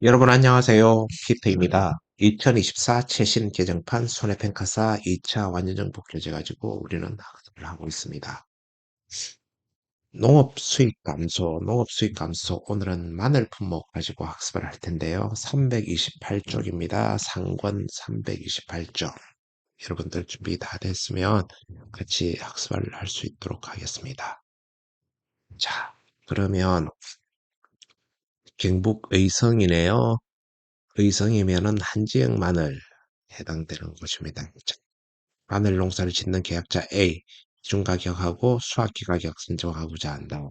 여러분 안녕하세요. 피터입니다. 2024 최신 개정판 손해평가사 2차 완전정복 교재 가지고 우리는 학습을 하고 있습니다. 농업 수익 감소. 오늘은 마늘 품목 가지고 학습을 할 텐데요. 328쪽입니다. 상권 328쪽. 여러분들 준비 다 됐으면 같이 학습을 할 수 있도록 하겠습니다. 자, 그러면 경북 의성이네요. 의성이면은 한지역 마늘 해당되는 곳입니다. 마늘 농사를 짓는 계약자 A 기준가격하고 수확기 가격 선정하고자 한다.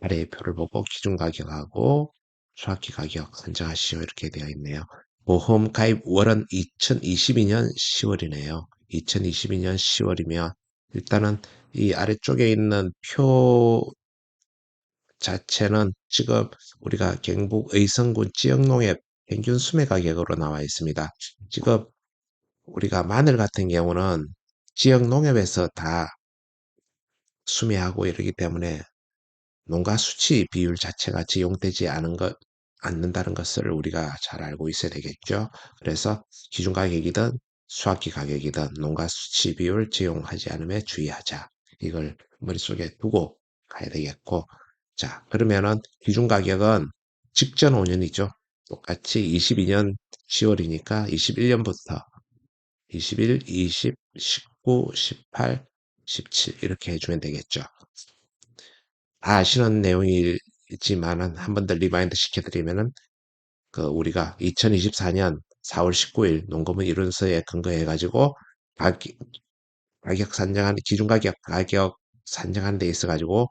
아래의 표를 보고 기준가격하고 수확기 가격 선정하시오 이렇게 되어 있네요. 보험 가입 월은 2022년 10월이네요. 2022년 10월이면 일단은 이 아래쪽에 있는 표 자체는 지금 우리가 경북 의성군 지역농협 평균 수매 가격으로 나와 있습니다. 지금 우리가 마늘 같은 경우는 지역 농협에서 다 수매하고 이러기 때문에 농가 수치 비율 자체가 적용되지 않는다는 것을 우리가 잘 알고 있어야 되겠죠. 그래서 기준 가격이든 수확기 가격이든 농가 수치 비율 적용하지 않음에 주의하자. 이걸 머릿속에 두고 가야 되겠고, 자, 그러면은 기준 가격은 직전 5년이죠. 똑같이 22년 10월이니까 21년부터 21, 20, 19, 18, 17 이렇게 해주면 되겠죠. 다 아시는 내용이지만은 한 번 더 리마인드 시켜드리면은 그 우리가 2024년 4월 19일 농고문 이론서에 근거해 가지고 가격 산정한 기준 가격 산정하는 데 있어 가지고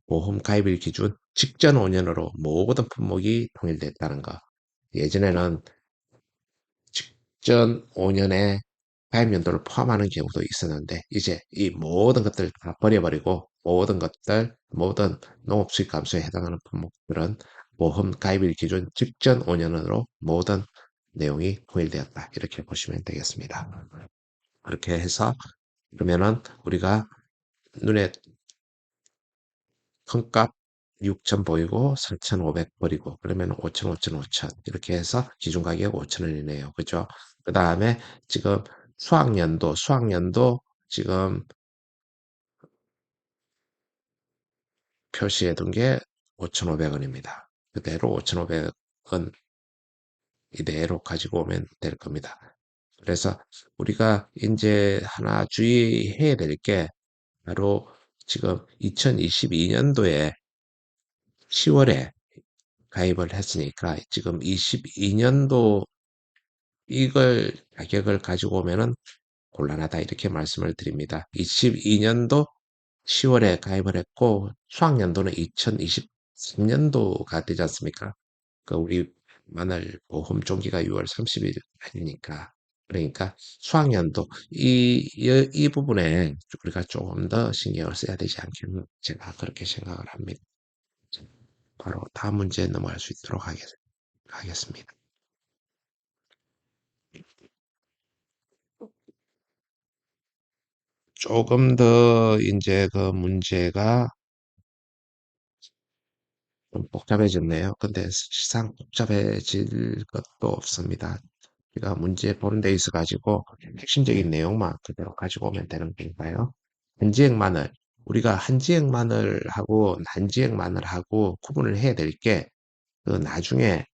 보험 가입일 기준 직전 5년으로 모든 품목이 통일됐다는 거. 예전에는 직전 5년에 가입 연도를 포함하는 경우도 있었는데 이제 이 모든 것들 다 버려버리고 모든 농업 수익 감소에 해당하는 품목들은 보험 가입일 기준 직전 5년으로 모든 내용이 통일되었다. 이렇게 보시면 되겠습니다. 그렇게 해서 그러면은 우리가 눈에 큰 값 6천 보이고 4,500 버리고 그러면 5천, 5천, 5천 이렇게 해서 기준 가격 5천 원이네요. 그죠? 그 다음에 지금 수학연도 지금 표시해 둔 게 5,500원입니다. 그대로 5,500원 이대로 가지고 오면 될 겁니다. 그래서 우리가 이제 하나 주의해야 될 게 바로 지금 2022년도에 10월에 가입을 했으니까 지금 22년도 이걸 가격을 가지고 오면은 곤란하다 이렇게 말씀을 드립니다. 22년도 10월에 가입을 했고 수학연도는 2023년도가 되지 않습니까? 그 우리 마늘 보험 종기가 6월 30일 아니니까 그러니까 수학연도 이 부분에 우리가 조금 더 신경을 써야 되지 않겠나 제가 그렇게 생각을 합니다. 바로 다음 문제 넘어갈 수 있도록 하겠습니다. 조금 더 이제 그 문제가 좀 복잡해졌네요. 근데 사실상 복잡해질 것도 없습니다. 우리가 문제 보는 데 있어 가지고 핵심적인 내용만 그대로 가지고 오면 되는 건가요? 한지액 마늘. 우리가 한지액 마늘하고 난지액 마늘하고 구분을 해야 될 게 그 나중에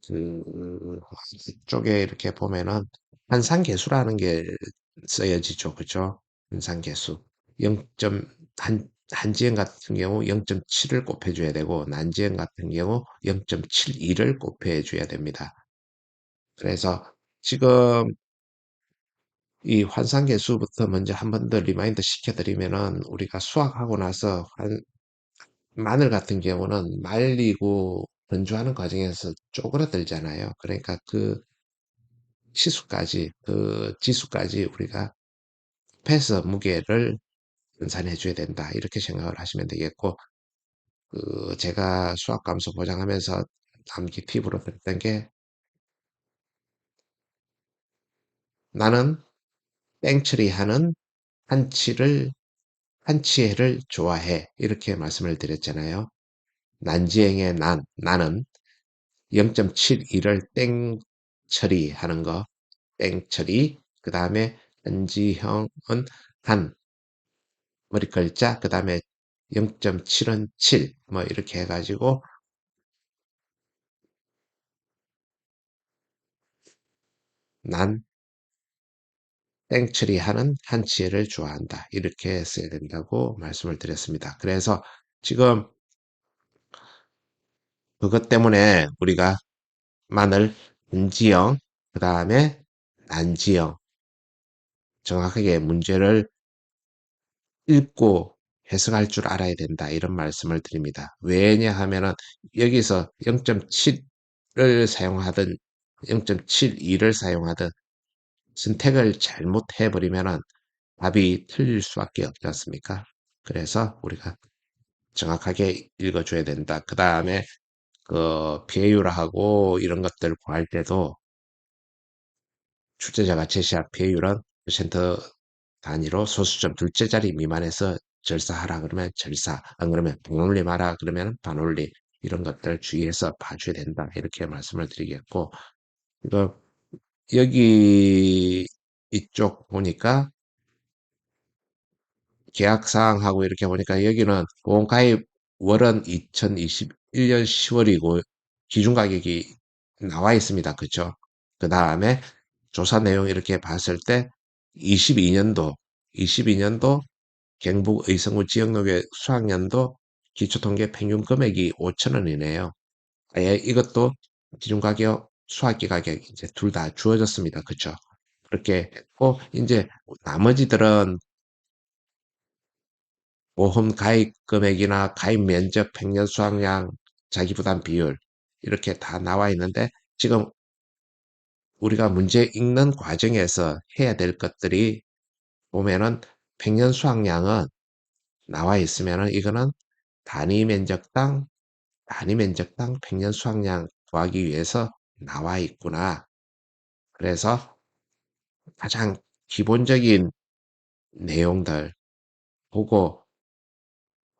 그 쪽에 이렇게 보면은 환산계수라는 게 써야지죠. 그죠? 환산계수. 0. 한지연 같은 경우 0.7을 곱해줘야 되고 난지연 같은 경우 0.72를 곱해줘야 됩니다. 그래서 지금 이 환산계수부터 먼저 한 번 더 리마인드 시켜드리면은 우리가 수학하고 나서 마늘 같은 경우는 말리고 건조하는 과정에서 쪼그라들잖아요. 그러니까 그 지수까지 우리가 합해서 무게를 분산해 줘야 된다. 이렇게 생각을 하시면 되겠고, 제가 수학 감소 보장하면서 암기 팁으로 드렸던 게 나는 땡처리하는 한치를 한치해를 좋아해. 이렇게 말씀을 드렸잖아요. 난지행의 나는 0.72를 땡 처리하는 거, 땡 처리. 그 다음에 한지형은 한 머리 글자, 그 다음에 0.7은 7, 뭐 이렇게 해가지고 난 땡 처리하는 한치를 좋아한다. 이렇게 써야 된다고 말씀을 드렸습니다. 그래서 지금 그것 때문에 우리가 마늘 은지형, 그 다음에 난지형 정확하게 문제를 읽고 해석할 줄 알아야 된다. 이런 말씀을 드립니다. 왜냐하면은 여기서 0.7을 사용하든 0.72를 사용하든 선택을 잘못해 버리면은 답이 틀릴 수밖에 없지 않습니까? 그래서 우리가 정확하게 읽어줘야 된다. 그 다음에 그 비율하고 이런 것들 구할 때도 출제자가 제시한 비율은 퍼센트 단위로 소수점 둘째 자리 미만에서 절사하라 그러면 절사, 안 그러면 반올림 하라 그러면 반올림, 이런 것들 주의해서 봐줘야 된다. 이렇게 말씀을 드리겠고, 이거 여기 이쪽 보니까 계약사항하고 이렇게 보니까 여기는 보험가입 월은 2021년 10월이고 기준 가격이 나와 있습니다. 그쵸? 그 다음에 조사 내용 이렇게 봤을 때 22년도 경북 의성구 지역농계 수학연도 기초통계 평균 금액이 5천 원이네요. 아예 이것도 기준 가격, 수학기 가격 이제 둘 다 주어졌습니다. 그쵸? 그렇게 했고 이제 나머지들은 보험 가입 금액이나 가입 면적, 평년 수확량, 자기 부담 비율 이렇게 다 나와 있는데 지금 우리가 문제 읽는 과정에서 해야 될 것들이 보면은 평년 수확량은 나와 있으면은 이거는 단위 면적당 평년 수확량 구하기 위해서 나와 있구나. 그래서 가장 기본적인 내용들 보고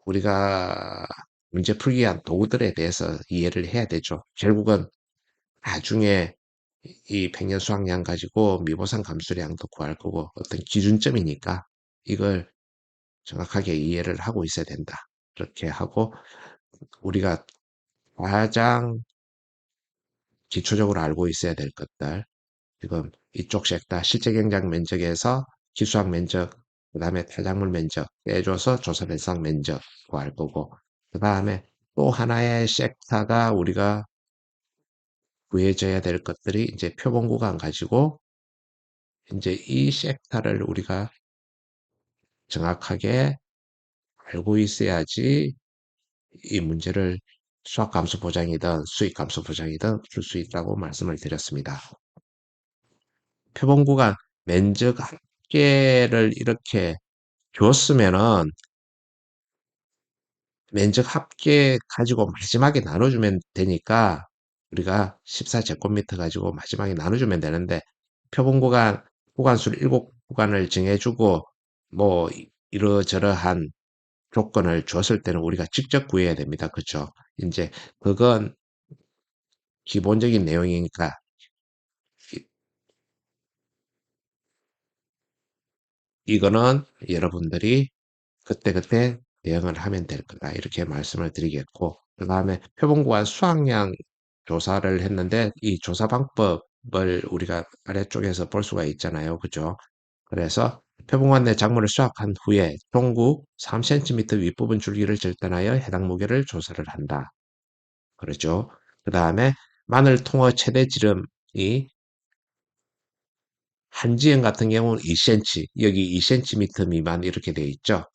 우리가 문제 풀기 위한 도구들에 대해서 이해를 해야 되죠. 결국은 나중에 이 평년 수확량 가지고 미보상 감수량도 구할 거고 어떤 기준점이니까 이걸 정확하게 이해를 하고 있어야 된다. 그렇게 하고 우리가 가장 기초적으로 알고 있어야 될 것들 지금 이쪽 섹터 실제 경작 면적에서 기수학 면적 그 다음에 탈작물 면적 빼줘서 조사 대상 면적 구할 거고 그 다음에 또 하나의 섹터가 우리가 구해져야 될 것들이 이제 표본 구간 가지고 이제 이 섹터를 우리가 정확하게 알고 있어야지 이 문제를 수학 감소 보장이든 수익 감소 보장이든 풀 수 있다고 말씀을 드렸습니다. 표본 구간 면적 합계를 이렇게 줬으면은 면적 합계 가지고 마지막에 나눠주면 되니까 우리가 14제곱미터 가지고 마지막에 나눠주면 되는데 표본 구간 구간수를 7구간을 정해주고 뭐 이러저러한 조건을 줬을 때는 우리가 직접 구해야 됩니다. 그렇죠? 이제 그건 기본적인 내용이니까 이거는 여러분들이 그때그때 대응을 하면 될 거다. 이렇게 말씀을 드리겠고, 그 다음에 표본구간 수확량 조사를 했는데, 이 조사 방법을 우리가 아래쪽에서 볼 수가 있잖아요. 그죠? 그래서 표본구간 내 작물을 수확한 후에 종구 3cm 윗부분 줄기를 절단하여 해당 무게를 조사를 한다. 그렇죠? 그 다음에 마늘 통어 최대 지름이 한지형 같은 경우는 2cm, 여기 2cm 미만 이렇게 되어 있죠.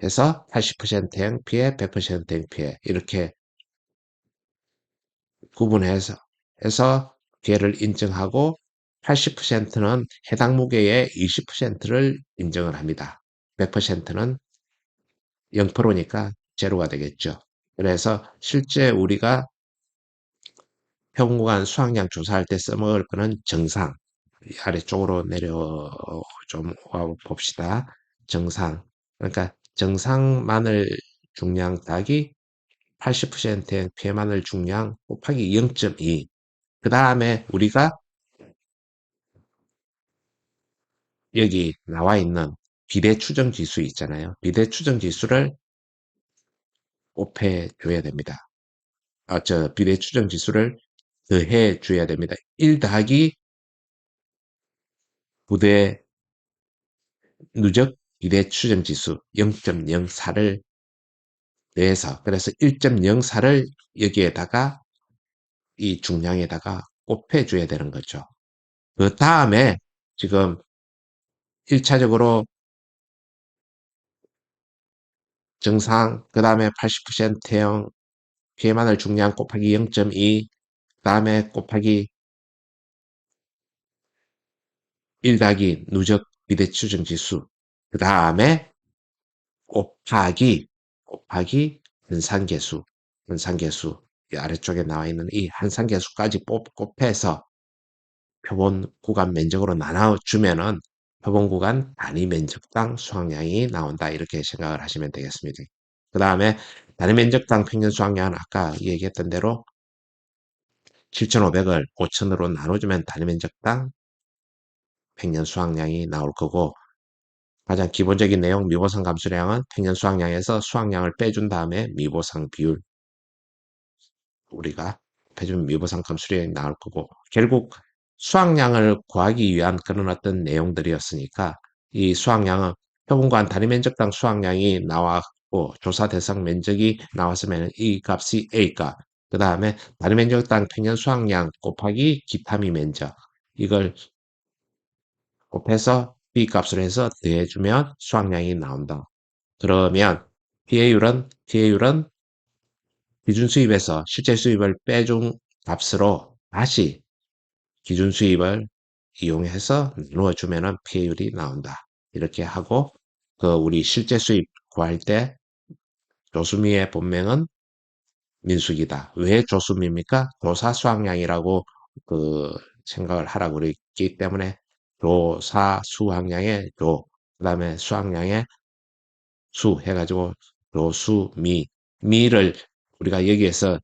해서 80% 행피해, 100% 행피해 이렇게 구분해서 해서 피해를 인정하고 80%는 해당 무게의 20%를 인정을 합니다. 100%는 0%니까 제로가 되겠죠. 그래서 실제 우리가 평구간 수확량 조사할 때 써먹을 거는 정상. 아래쪽으로 내려 좀 와 봅시다. 정상. 그러니까 정상 마늘 중량 따기 80%의 폐마늘 중량 곱하기 0.2. 그 다음에 우리가 여기 나와 있는 비례 추정 지수 있잖아요. 비례 추정 지수를 곱해 줘야 됩니다. 비례 추정 지수를 더해 줘야 됩니다. 1 더하기 부대 누적 비례 추정 지수 0.04를 더해서, 그래서 1.04를 여기에다가 이 중량에다가 곱해 줘야 되는 거죠. 그 다음에 지금 1차적으로 정상, 그 다음에 80%형 피해마늘 중량 곱하기 0.2, 그 다음에 곱하기 1 더하기 누적 비대추정 지수, 그 다음에 곱하기 현상계수, 현상계수, 이 아래쪽에 나와 있는 이 한상계수까지 곱해서 표본 구간 면적으로 나눠주면은 표본 구간 단위 면적당 수확량이 나온다. 이렇게 생각을 하시면 되겠습니다. 그 다음에 단위 면적당 평균 수확량은 아까 얘기했던 대로 7,500을 5,000으로 나눠주면 단위 면적당 평년 수확량이 나올 거고, 가장 기본적인 내용 미보상 감수량은 평년 수확량에서 수확량을 빼준 다음에 미보상 비율, 우리가 빼주면 미보상 감수량이 나올 거고, 결국 수확량을 구하기 위한 그런 어떤 내용들이었으니까 이 수확량은 표본관 단위 면적당 수확량이 나왔고 조사 대상 면적이 나왔으면 이 값이 A값, 그 다음에 단위 면적당 평년 수확량 곱하기 기타미 면적, 이걸 곱해서 B값을 해서 더해주면 수확량이 나온다. 그러면 PA율은 기준 수입에서 실제 수입을 빼준 값으로 다시 기준 수입을 이용해서 누워주면은 PA율이 나온다. 이렇게 하고, 우리 실제 수입 구할 때 조수미의 본명은 민숙이다. 왜 조수미입니까? 조사 수확량이라고 생각을 하라고 그랬기 때문에 조사 수확량의 그 다음에 수확량의 수 해가지고 조수미, 미를 우리가 여기에서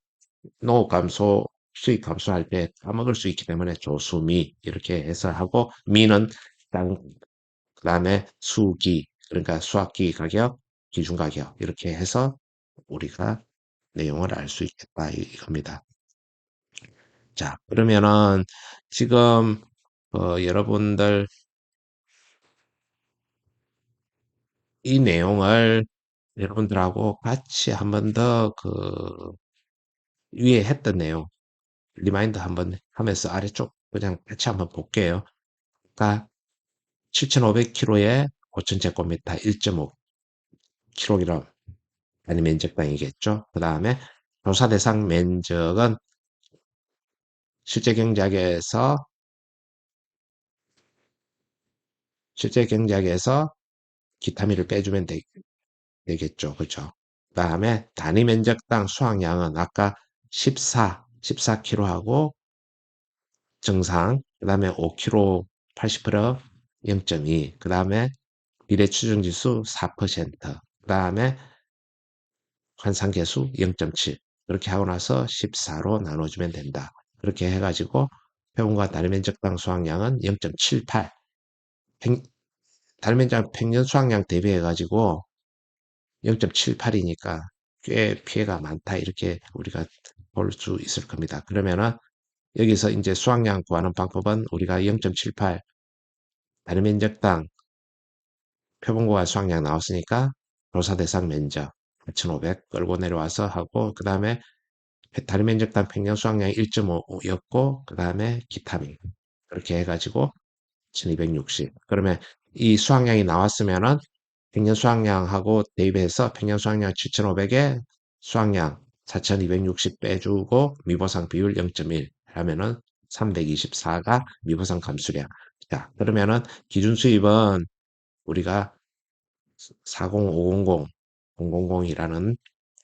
농업 감소, 수익 감소할 때 까먹을 수 있기 때문에 조수미 이렇게 해서 하고, 미는 땅, 그 다음에 수기, 그러니까 수확기 가격, 기준 가격 이렇게 해서 우리가 내용을 알 수 있겠다 이겁니다. 자, 그러면은 지금 여러분들 이 내용을 여러분들하고 같이 한번 더 위에 했던 내용 리마인드 한번 하면서 아래쪽 그냥 같이 한번 볼게요. 그러니까 7,500kg에 5,000제곱미터 1.5kg 단위 면적당이겠죠. 그 다음에 조사 대상 면적은 실제 경작에서 기타미를 빼주면 되겠죠. 그렇죠. 그 다음에 단위 면적당 수확량은 아까 14kg하고 정상, 그 다음에 5kg 80% 0.2, 그 다음에 비례 추정지수 4%, 그 다음에 환상계수 0.7, 그렇게 하고 나서 14로 나눠주면 된다. 그렇게 해가지고 표본과 단위 면적당 수확량은 0.78, 단위 면적 평년 수확량 대비해가지고 0.78이니까 꽤 피해가 많다. 이렇게 우리가 볼 수 있을 겁니다. 그러면은 여기서 이제 수확량 구하는 방법은 우리가 0.78 단위 면적당 표본고와 수확량 나왔으니까 조사 대상 면적 8,500 끌고 내려와서 하고, 그 다음에 단위 면적당 평년 수확량이 1.5였고 그 다음에 기타민 그렇게 해가지고 1260. 그러면 이 수확량이 나왔으면은 평년 수확량하고 대입해서 평년 수확량 7,500에 수확량 4,260 빼주고 미보상 비율 0.1 하면은 324가 미보상 감수량. 자, 그러면은 기준 수입은 우리가 40500, 000이라는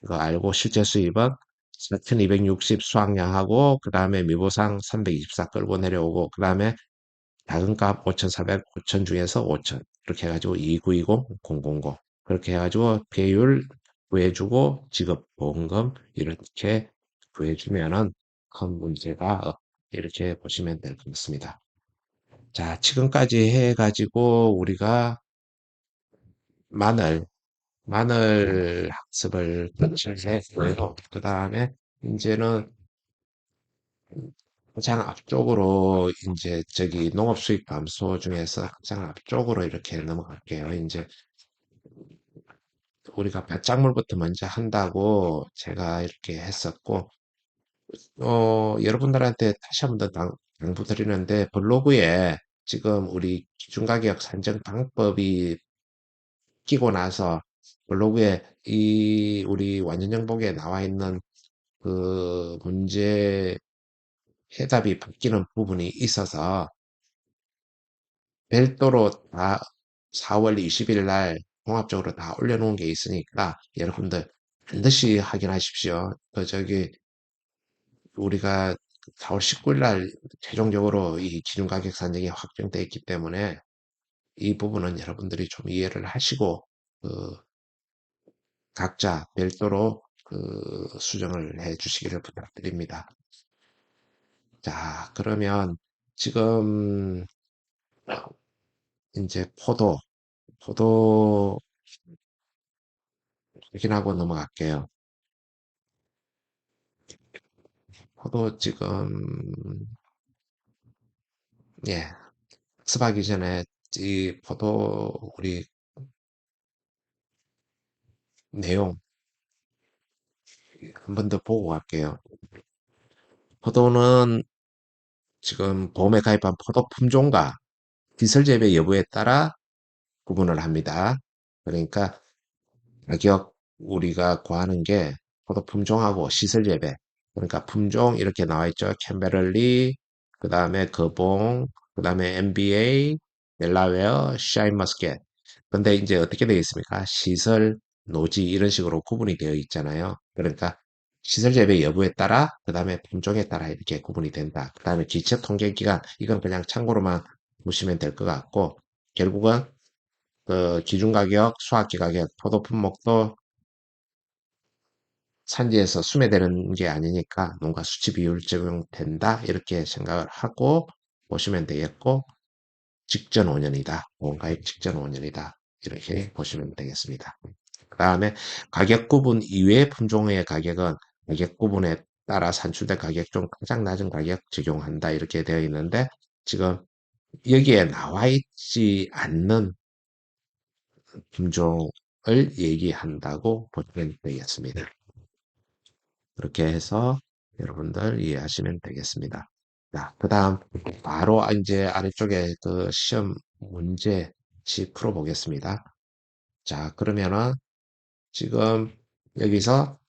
거 알고, 실제 수입은 4,260 수확량하고 그 다음에 미보상 324 끌고 내려오고, 그 다음에 작은 값 5,400, 5,000 중에서 5,000 이렇게 해가지고 2920, 000 그렇게 해가지고 배율 구해주고 지급보험금 이렇게 구해주면은 큰 문제가 이렇게 보시면 될 것 같습니다. 자, 지금까지 해가지고 우리가 마늘, 마늘 학습을 끝을 했고요. 그 다음에 이제는 가장 앞쪽으로 이제 저기 농업 수입 감소 중에서 가장 앞쪽으로 이렇게 넘어갈게요. 이제 우리가 밭작물부터 먼저 한다고 제가 이렇게 했었고, 여러분들한테 다시 한번 더 당부드리는데 블로그에 지금 우리 기준가격 산정 방법이 끼고 나서 블로그에 이 우리 완전정복에 나와 있는 그 문제 해답이 바뀌는 부분이 있어서 별도로 다 4월 20일 날 종합적으로 다 올려놓은 게 있으니까 여러분들 반드시 확인하십시오. 저기 우리가 4월 19일 날 최종적으로 이 기준가격 산정이 확정되어 있기 때문에 이 부분은 여러분들이 좀 이해를 하시고 그 각자 별도로 그 수정을 해 주시기를 부탁드립니다. 자, 그러면 지금 이제 포도 확인하고 넘어갈게요. 포도 지금 예, 학습하기 전에 이 포도 우리 내용 한 번 더 보고 갈게요. 포도는 지금 보험에 가입한 포도 품종과 기술 재배 여부에 따라 구분을 합니다. 그러니까 가격 우리가 구하는 게 포도 품종하고 시설 재배. 그러니까 품종 이렇게 나와 있죠. 캠베럴리, 그 다음에 거봉, 그 다음에 MBA, 델라웨어, 샤인머스켓. 근데 이제 어떻게 되어 있습니까? 시설, 노지 이런 식으로 구분이 되어 있잖아요. 그러니까 시설 재배 여부에 따라, 그 다음에 품종에 따라 이렇게 구분이 된다. 그 다음에 기체 통계 기간, 이건 그냥 참고로만 보시면 될 것 같고, 결국은 그 기준 가격, 수확기 가격, 포도 품목도 산지에서 수매되는 게 아니니까 농가 수치 비율 적용된다. 이렇게 생각을 하고 보시면 되겠고, 직전 5년이다. 보험가입 직전 5년이다. 이렇게 보시면 되겠습니다. 그 다음에 가격 구분 이외의 품종의 가격은 가격 구분에 따라 산출된 가격 중 가장 낮은 가격 적용한다. 이렇게 되어 있는데 지금 여기에 나와 있지 않는 품종을 얘기한다고 보시면 되겠습니다. 그렇게 해서 여러분들 이해하시면 되겠습니다. 자, 그 다음 바로 이제 아래쪽에 그 시험 문제씩 풀어보겠습니다. 자, 그러면은 지금 여기서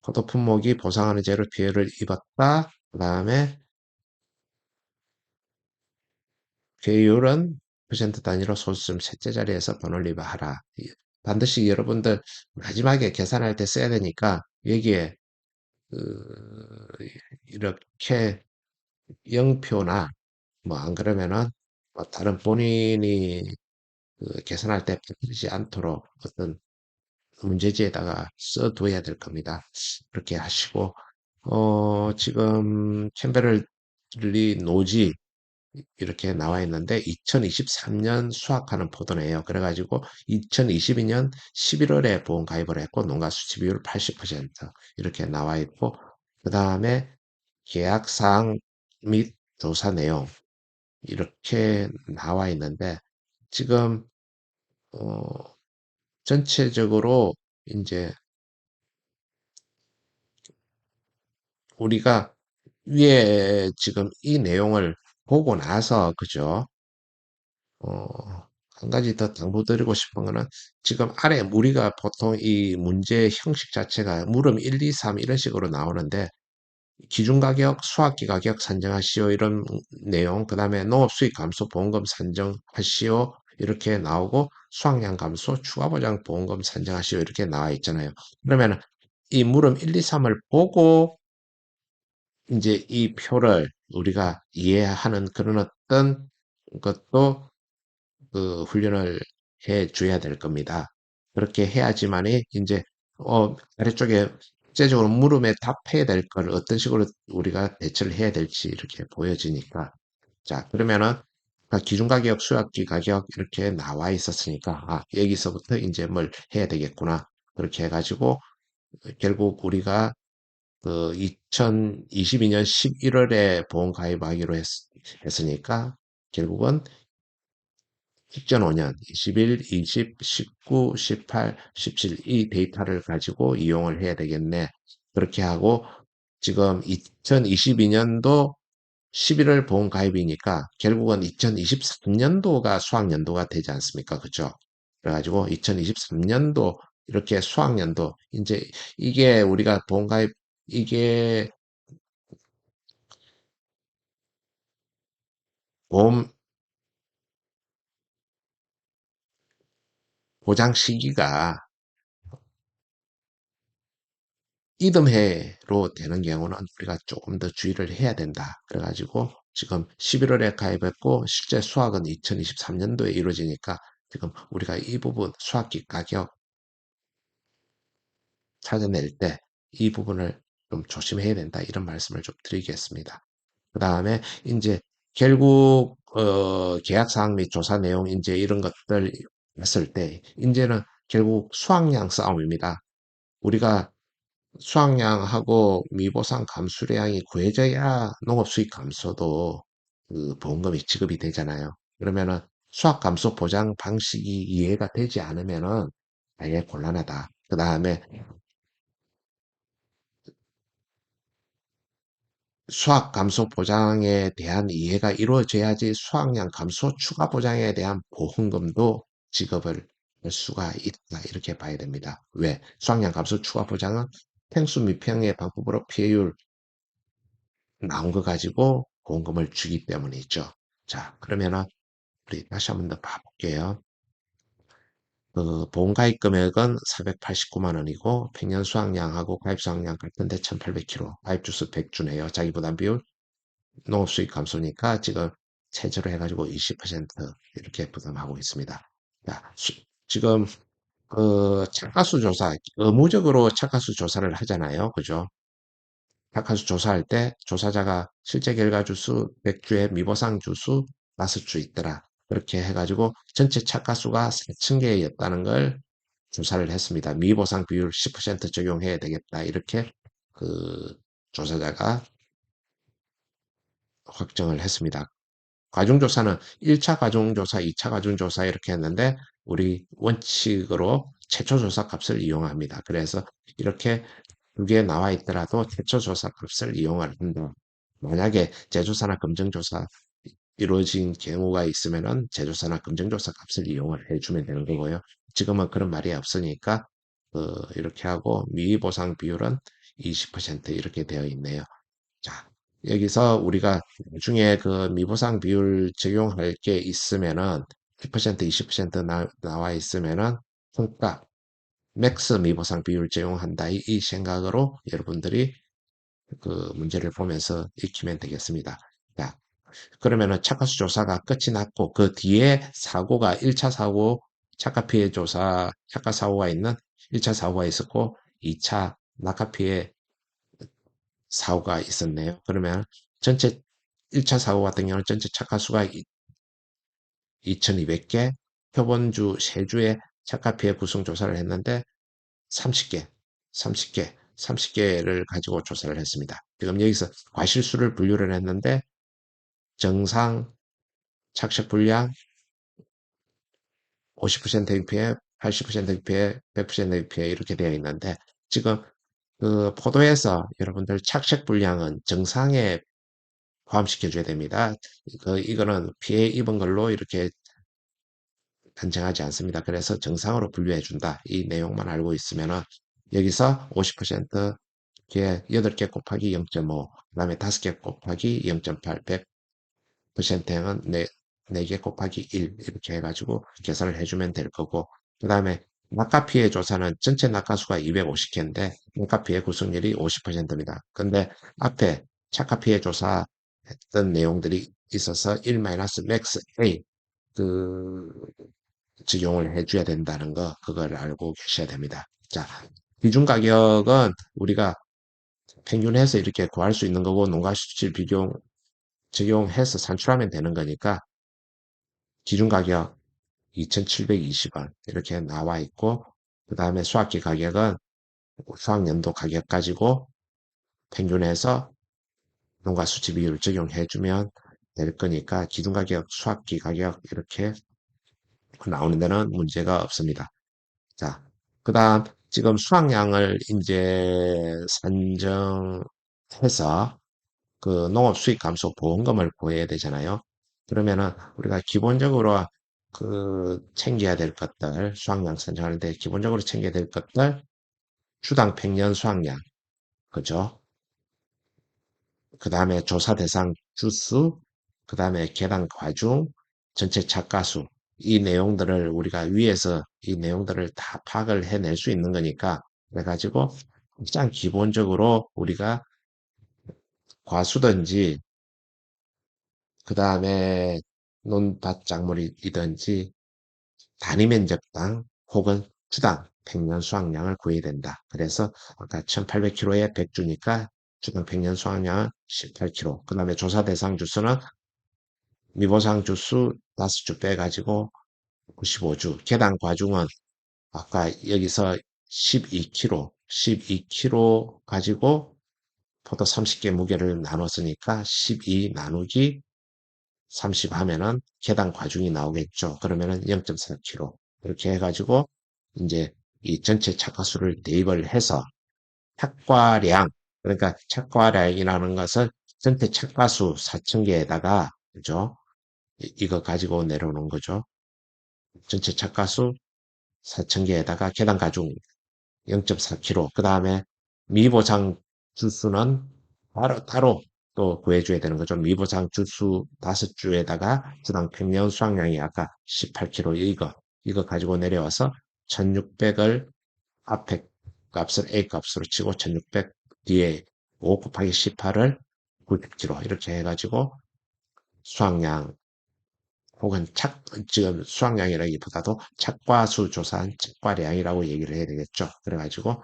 포도 품목이 보상하는 재료 피해를 입었다. 그 다음에 계율은 퍼센트 단위로 소수점 셋째 자리에서 번호를 입하라. 반드시 여러분들 마지막에 계산할 때 써야 되니까 여기에 그 이렇게 0표나 뭐 안 그러면은 뭐 다른 본인이 그 계산할 때 빠뜨리지 않도록 어떤 문제지에다가 써둬야 될 겁니다. 그렇게 하시고 지금 캠베럴리 노지 이렇게 나와 있는데 2023년 수확하는 포도네요. 그래가지고 2022년 11월에 보험 가입을 했고 농가 수치 비율 80% 이렇게 나와 있고 그 다음에 계약사항 및 조사 내용 이렇게 나와 있는데 지금 어, 전체적으로 이제 우리가 위에 지금 이 내용을 보고 나서 그죠? 한 가지 더 당부드리고 싶은 거는 지금 아래 우리가 보통 이 문제 형식 자체가 물음 1, 2, 3 이런 식으로 나오는데 기준 가격, 수확기 가격 산정하시오 이런 내용, 그 다음에 농업 수익 감소 보험금 산정하시오 이렇게 나오고 수확량 감소 추가 보장 보험금 산정하시오 이렇게 나와 있잖아요. 그러면 이 물음 1, 2, 3을 보고 이제 이 표를 우리가 이해하는 그런 어떤 것도 그 훈련을 해 줘야 될 겁니다. 그렇게 해야지만이 이제 아래쪽에 국제적으로 물음에 답해야 될 걸 어떤 식으로 우리가 대처를 해야 될지 이렇게 보여지니까 자 그러면은 기준가격, 수학기 가격 이렇게 나와 있었으니까 여기서부터 이제 뭘 해야 되겠구나 그렇게 해가지고 결국 우리가 그 2022년 11월에 보험 가입하기로 했으니까 결국은 직전 5년 21, 20, 19, 18, 17 이 데이터를 가지고 이용을 해야 되겠네. 그렇게 하고 지금 2022년도 11월 보험 가입이니까 결국은 2023년도가 수학연도가 되지 않습니까? 그죠? 그래가지고 2023년도 이렇게 수학연도 이제 이게 우리가 보험 가입 이게 보험 보장 시기가 이듬해로 되는 경우는 우리가 조금 더 주의를 해야 된다. 그래가지고 지금 11월에 가입했고 실제 수학은 2023년도에 이루어지니까 지금 우리가 이 부분 수학기 가격 찾아낼 때 이 부분을 좀 조심해야 된다. 이런 말씀을 좀 드리겠습니다. 그 다음에 이제 결국 계약 사항 및 조사 내용 이제 이런 것들 했을 때 이제는 결국 수확량 싸움입니다. 우리가 수확량하고 미보상 감수량이 구해져야 농업수익 감소도 그 보험금이 지급이 되잖아요. 그러면은 수확 감소 보장 방식이 이해가 되지 않으면은 아예 곤란하다. 그 다음에 수확 감소 보장에 대한 이해가 이루어져야지 수확량 감소 추가 보장에 대한 보험금도 지급을 할 수가 있다. 이렇게 봐야 됩니다. 왜? 수확량 감소 추가 보장은 팽수 미평의 방법으로 피해율 나온 거 가지고 보험금을 주기 때문이죠. 자, 그러면은 우리 다시 한번 더 봐볼게요. 그 보험 가입 금액은 489만 원이고 평년 수확량하고 가입 수확량 같은데 1800kg, 가입 주수 100주네요. 자기 부담 비율 농업 수익 감소니까 지금 최저로 해가지고 20% 이렇게 부담하고 있습니다. 자, 지금 그 착가수 조사, 의무적으로 착가수 조사를 하잖아요. 그죠? 착가수 조사할 때 조사자가 실제 결과 주수 100주에 미보상 주수 5주 있더라. 그렇게 해가지고 전체 착가수가 4,000개였다는 걸 조사를 했습니다. 미보상 비율 10% 적용해야 되겠다. 이렇게 그 조사자가 확정을 했습니다. 과중조사는 1차 과중조사, 2차 과중조사 이렇게 했는데 우리 원칙으로 최초조사 값을 이용합니다. 그래서 이렇게 두 개 나와 있더라도 최초조사 값을 이용을 한다. 만약에 재조사나 검증조사 이루어진 경우가 있으면은 재조사나 검증조사 값을 이용을 해주면 되는 거고요. 지금은 그런 말이 없으니까 이렇게 하고 미보상 비율은 20% 이렇게 되어 있네요. 자, 여기서 우리가 나중에 그 미보상 비율 적용할 게 있으면은 10% 20% 나와 있으면은 성과 맥스 미보상 비율 적용한다 이 생각으로 여러분들이 그 문제를 보면서 익히면 되겠습니다. 자, 그러면은 착화수 조사가 끝이 났고 그 뒤에 사고가 1차 사고 착화 피해 조사 착화 사고가 있는 1차 사고가 있었고 2차 낙하 피해 사고가 있었네요. 그러면 전체 1차 사고 같은 경우는 전체 착화수가 2,200개, 표본주 세주의 착화 피해 구성 조사를 했는데 30개, 30개, 30개를 가지고 조사를 했습니다. 지금 여기서 과실수를 분류를 했는데 정상, 착색 불량, 50% 피해, 80% 피해, 100% 피해 이렇게 되어 있는데 지금 그 포도에서 여러분들 착색 불량은 정상에 포함시켜줘야 됩니다. 이거는 피해 입은 걸로 이렇게 간청하지 않습니다. 그래서 정상으로 분류해준다. 이 내용만 알고 있으면은 여기서 50% 8개 곱하기 0.5, 그 다음에 5개 곱하기 0.8, 100%는 4개 곱하기 1 이렇게 해가지고 계산을 해주면 될 거고 그 다음에 낙하피해 조사는 전체 낙하수가 250개인데 낙하피해 구성률이 50%입니다. 근데 앞에 착화피해 조사했던 내용들이 있어서 1-max A 그 적용을 해줘야 된다는 거, 그걸 알고 계셔야 됩니다. 자, 기준 가격은 우리가 평균해서 이렇게 구할 수 있는 거고, 농가수질 비용 적용해서 산출하면 되는 거니까, 기준 가격 2,720원 이렇게 나와 있고, 그 다음에 수확기 가격은 수확연도 가격 가지고 평균해서 농가 수치 비율을 적용해주면 될 거니까 기준 가격, 수확기 가격 이렇게 나오는 데는 문제가 없습니다. 자, 그 다음 지금 수확량을 이제 산정해서 그 농업 수익 감소 보험금을 구해야 되잖아요. 그러면은 우리가 기본적으로 그 챙겨야 될 것들, 수확량 산정하는데 기본적으로 챙겨야 될 것들, 주당 평년 수확량, 그죠? 그 다음에 조사 대상 주수, 그 다음에 계당 과중, 전체 착가수, 이 내용들을 우리가 위에서 이 내용들을 다 파악을 해낼 수 있는 거니까, 그래가지고 가장 기본적으로 우리가 과수든지, 그 다음에 논밭 작물이든지 단위 면적당 혹은 주당 평년 수확량을 구해야 된다. 그래서 아까 1800kg에 100주니까 주당 평년 수확량은 18kg. 그 다음에 조사 대상 주수는 미보상 주수 5주 빼가지고 95주. 계당 과중은 아까 여기서 12kg, 12kg 가지고 포도 30개 무게를 나눴으니까 12 나누기 30 하면은 계당 과중이 나오겠죠. 그러면은 0.4kg. 이렇게 해가지고 이제 이 전체 착과수를 대입을 해서 착과량, 그러니까 착과량이라는 것은 전체 착과수 4,000개에다가, 그죠? 이거 가지고 내려오는 거죠. 전체 착과수 4,000개에다가 계단 가중 0.4kg. 그 다음에 미보상 주수는 따로 또 구해줘야 되는 거죠. 미보상 주수 5주에다가 주당 평년 수확량이 아까 18kg 이거 가지고 내려와서 1600을 앞에 값을 A 값으로 치고 1600 뒤에 5 곱하기 18을 90kg 이렇게 해가지고 수확량 혹은 지금 수확량이라기보다도 착과수 조사한 착과량이라고 얘기를 해야 되겠죠. 그래가지고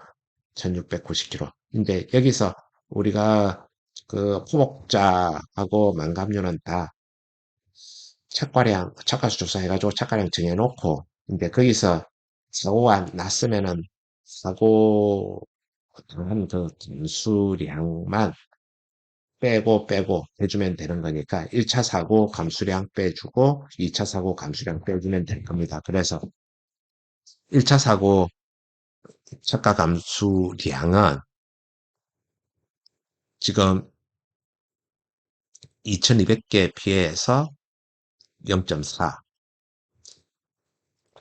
1690kg. 근데 여기서 우리가 그 호목자하고 만감류는 다 착과량, 착과수 조사해가지고 착과량 정해놓고, 근데 거기서 사고가 났으면은 사고 한 그 감수량만 빼고 해주면 되는 거니까 1차 사고 감수량 빼주고 2차 사고 감수량 빼주면 될 겁니다. 그래서 1차 사고 착가 감수량은 지금 2200개 피해에서 0.4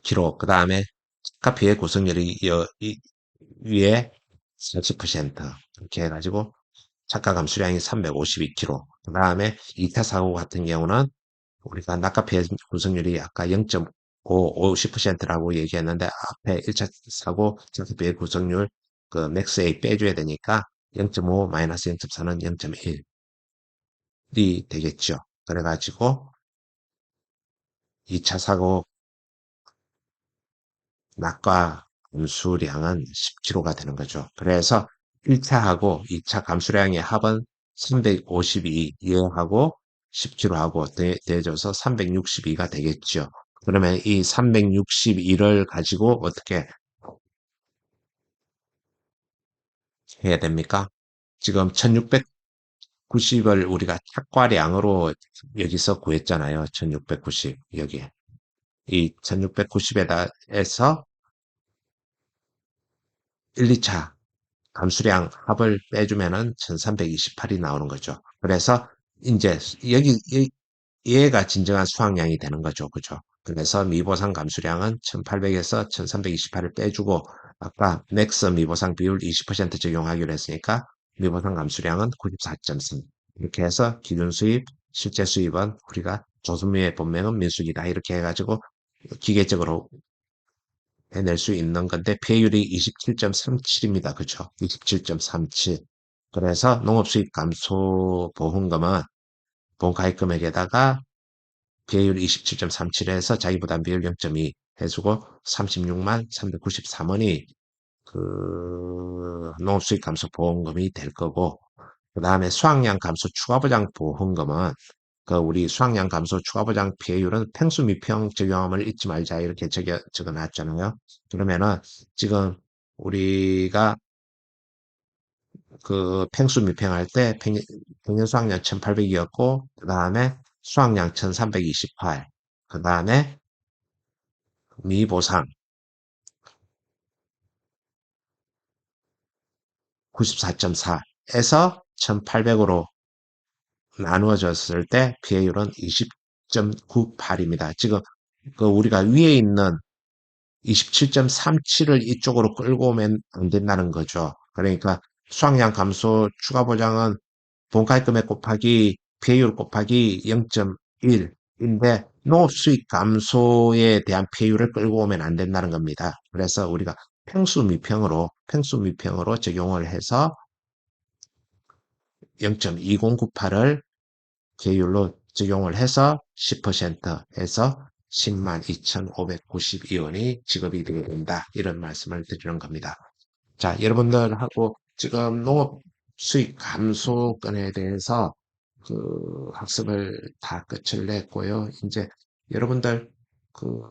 kg, 그 다음에 착가 피해 구성률이 위에 40% 이렇게 해가지고 착가 감수량이 352kg, 그 다음에 2차 사고 같은 경우는 우리가 낙하피해 구성률이 아까 0.5, 50%라고 얘기했는데 앞에 1차 사고 낙하피해 구성률 그 맥스 A 빼줘야 되니까 0.5 마이너스 0.4는 0.1이 되겠죠. 그래가지고 2차 사고 낙과 감수량은 10kg가 되는 거죠. 그래서 1차하고 2차 감수량의 합은 352 얘하고 10kg하고 대줘서 362가 되겠죠. 그러면 이 361을 가지고 어떻게 해야 됩니까? 지금 1690을 우리가 착과량으로 여기서 구했잖아요. 1690 여기. 이 1690에서 1, 2차 감수량 합을 빼주면은 1328이 나오는 거죠. 그래서 이제 여기 얘가 진정한 수확량이 되는 거죠. 그죠? 그래서 미보상 감수량은 1800에서 1328을 빼주고 아까 맥스 미보상 비율 20% 적용하기로 했으니까 미보상 감수량은 94.3 이렇게 해서 기준 수입, 실제 수입은 우리가 조선미의 본명은 민수기다 이렇게 해가지고 기계적으로 해낼 수 있는 건데 폐율이 27.37입니다. 그죠? 27.37. 그래서 농업수입 감소 보험금은 본가입 금액에다가 배율 27.37에서 자기부담 비율 0.2 해주고 36만 393원이 그 농업수익 감소 보험금이 될 거고, 그 다음에 수확량 감소 추가보장 보험금은 그 우리 수확량 감소 추가보장 피해율은 팽수 미평 적용함을 잊지 말자 이렇게 적어놨잖아요. 그러면은 지금 우리가 그 팽수 미평할 때 평균 수확량 1800이었고 그 다음에 수확량 1328, 그 다음에 미보상 94.4에서 1800으로 나누어졌을 때 피해율은 20.98입니다. 지금 그 우리가 위에 있는 27.37을 이쪽으로 끌고 오면 안 된다는 거죠. 그러니까 수확량 감소 추가 보장은 본가액 금액 곱하기 피해율 곱하기 0.1인데 농업 수익 감소에 대한 피해율을 끌고 오면 안 된다는 겁니다. 그래서 우리가 평수 미평으로 적용을 해서 0.2098을 계율로 적용을 해서 10%에서 10만 2,592원이 지급이 되게 된다. 이런 말씀을 드리는 겁니다. 자, 여러분들하고 지금 농업 수익 감소건에 대해서 그 학습을 다 끝을 냈고요. 이제 여러분들 그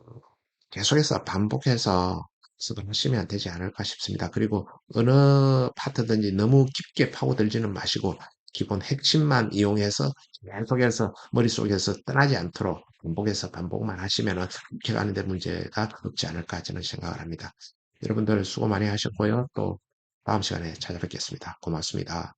계속해서 반복해서 학습을 하시면 되지 않을까 싶습니다. 그리고 어느 파트든지 너무 깊게 파고들지는 마시고 기본 핵심만 이용해서 계속해서 머릿속에서 떠나지 않도록 반복해서 반복만 하시면은 익혀가는 데 문제가 없지 않을까 저는 생각을 합니다. 여러분들 수고 많이 하셨고요. 또 다음 시간에 찾아뵙겠습니다. 고맙습니다.